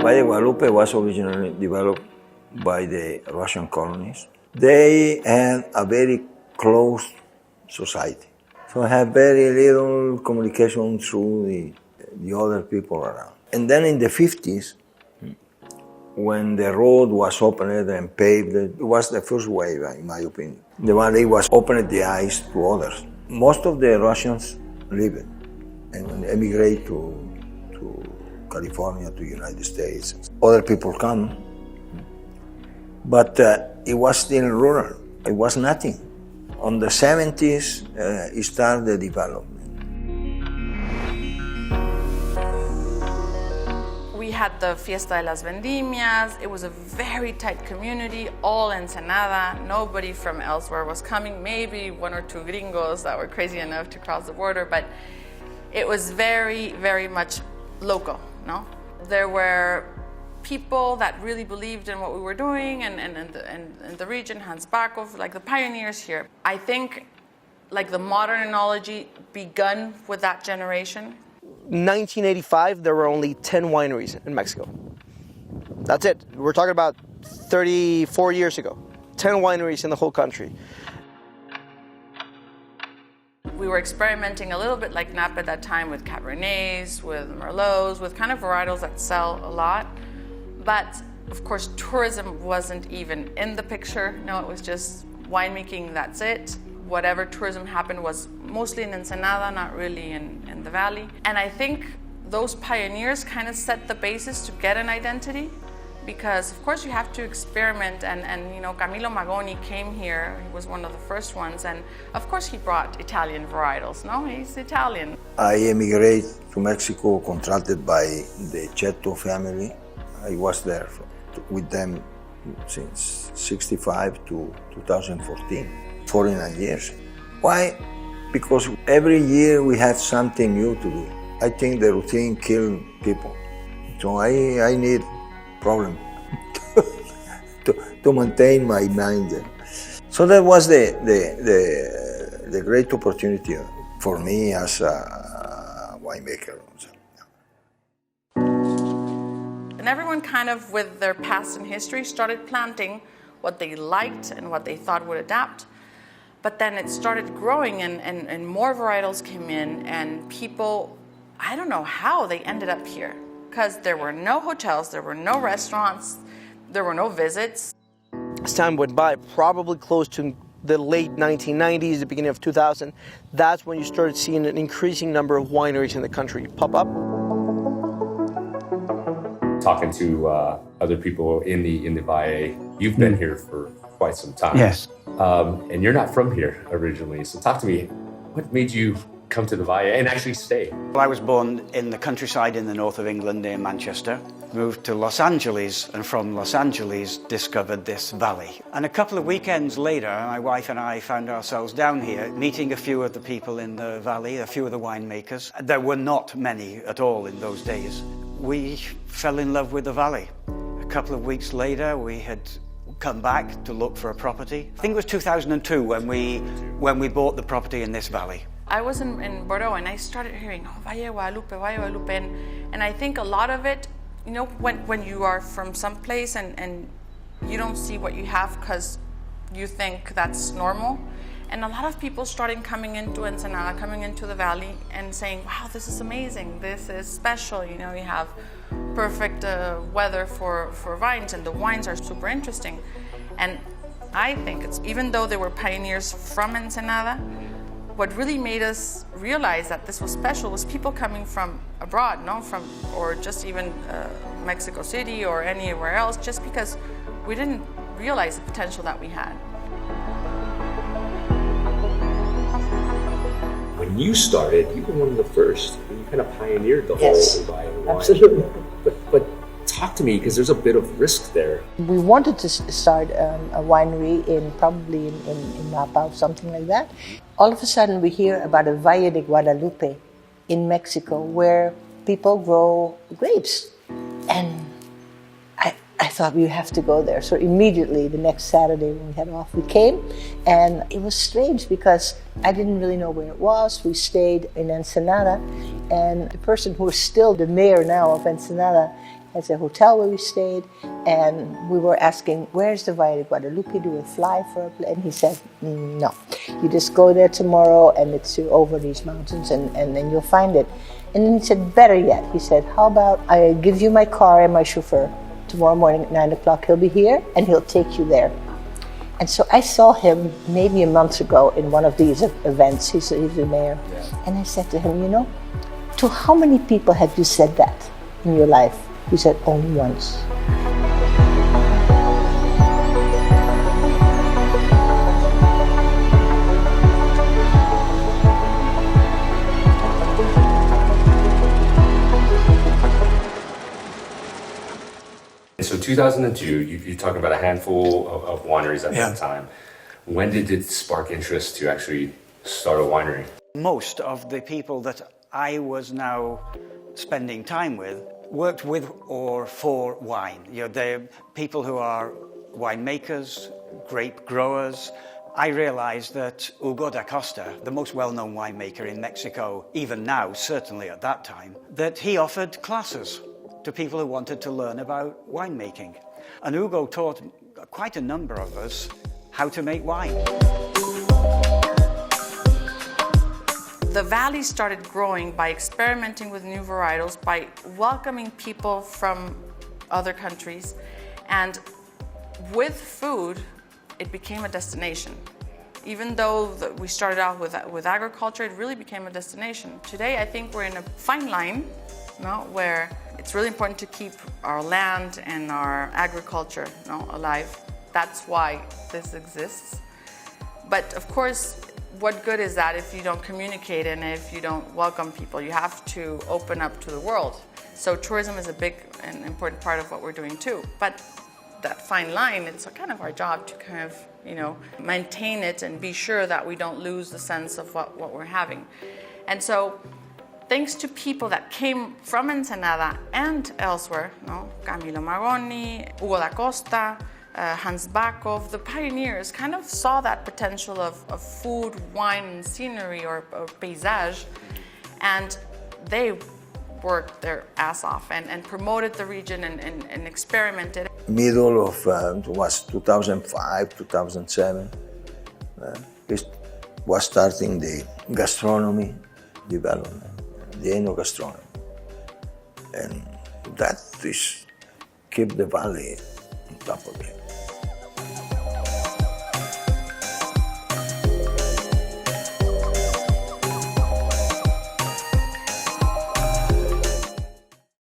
Valle de Guadalupe was originally developed by the Russian colonists. They had a very close society. So I had very little communication through the other people around. And then in the 50s, when the road was opened and paved, it was the first wave, in my opinion. The valley was opened the eyes to others. Most of the Russians leave and emigrate to California, to the United States. Other people come, but it was still rural. It was nothing. On the 70s, it started the development. We had the Fiesta de las Vendimias. It was a very tight community, all Ensenada. Nobody from elsewhere was coming. Maybe one or two gringos that were crazy enough to cross the border, but it was very, very much local, no? There were people that really believed in what we were doing and the region, Hans Bakov, like the pioneers here. I think like the modern enology begun with that generation. 1985, there were only 10 wineries in Mexico. That's it. We're talking about 34 years ago. 10 wineries in the whole country. We were experimenting a little bit like Napa at that time with Cabernets, with Merlots, with kind of varietals that sell a lot. But of course, tourism wasn't even in the picture. No, it was just winemaking, that's it. Whatever tourism happened was mostly in Ensenada, not really in the valley. And I think those pioneers kind of set the basis to get an identity, because of course you have to experiment, and you know, Camilo Magoni came here, he was one of the first ones, and of course he brought Italian varietals, no? He's Italian. I emigrated to Mexico contracted by the Cheto family. I was there with them since 65 to 2014. 49 years. Why? Because every year we had something new to do. I think the routine killed people. So I need problem to maintain my mind. So that was the great opportunity for me as a winemaker. And everyone kind of, with their past and history, started planting what they liked and what they thought would adapt. But then it started growing and more varietals came in, and people, I don't know how they ended up here, because there were no hotels, there were no restaurants, there were no visits. As time went by, probably close to the late 1990s, the beginning of 2000, that's when you started seeing an increasing number of wineries in the country pop up. Talking to other people in the Valle, you've been here for quite some time. Yes. And you're not from here originally. So talk to me, what made you come to the Valle and actually stay? Well, I was born in the countryside in the north of England near Manchester, moved to Los Angeles, and from Los Angeles discovered this valley. And a couple of weekends later, my wife and I found ourselves down here meeting a few of the people in the valley, a few of the winemakers. There were not many at all in those days. We fell in love with the valley. A couple of weeks later, we had come back to look for a property. I think it was 2002 when we bought the property in this valley. I was in Bordeaux and I started hearing, oh, Valle de Guadalupe, and I think a lot of it, you know, when you are from some place and you don't see what you have because you think that's normal, and a lot of people started coming into Ensenada, coming into the valley and saying, wow, this is amazing, this is special, you know, you have perfect weather for vines, and the wines are super interesting. And I think it's, even though they were pioneers from Ensenada, what really made us realize that this was special was people coming from abroad, no, from, or just even Mexico City or anywhere else, just because we didn't realize the potential that we had. When you started, you were one of the first. You kind of pioneered the Yes, whole Valle. absolutely. But talk to me, because there's a bit of risk there. We wanted to start a winery probably in Napa or something like that. All of a sudden we hear about a Valle de Guadalupe in Mexico where people grow grapes. And I thought we have to go there. So immediately the next Saturday when we had off, we came, and it was strange because I didn't really know where it was. We stayed in Ensenada, and the person who is still the mayor now of Ensenada has a hotel where we stayed, and we were asking, where's the Valle de Guadalupe? Do we fly for a plane? And he said, no, you just go there tomorrow, and it's over these mountains, and then you'll find it. And then he said, better yet, he said, how about I give you my car and my chauffeur? Tomorrow morning at 9 o'clock, he'll be here, and he'll take you there. And so I saw him maybe a month ago in one of these events. He's the mayor. Yeah. And I said to him, you know, to how many people have you said that in your life? He said, only once. So 2002, you talked about a handful of wineries at that time. When did it spark interest to actually start a winery? Most of the people that I was now spending time with worked with or for wine. You know, they're people who are winemakers, grape growers. I realized that Hugo da Costa, the most well-known winemaker in Mexico, even now, certainly at that time, that he offered classes to people who wanted to learn about winemaking. And Hugo taught quite a number of us how to make wine. The valley started growing by experimenting with new varietals, by welcoming people from other countries, and with food, it became a destination. Even though we started out with agriculture, it really became a destination. Today, I think we're in a fine line, where it's really important to keep our land and our agriculture alive. That's why this exists. But of course, what good is that if you don't communicate and if you don't welcome people? You have to open up to the world. So tourism is a big and important part of what we're doing too. But that fine line, it's kind of our job to kind of, maintain it and be sure that we don't lose the sense of what we're having. And so, thanks to people that came from Ensenada and elsewhere, Camilo Magoni, Hugo da Costa, Hans Bakov, the pioneers kind of saw that potential of food, wine, and scenery or paysage, and they worked their ass off and promoted the region and experimented. Middle of was 2005, 2007. It was starting the gastronomy development, the enogastronomy, and that is keep the valley on top of it.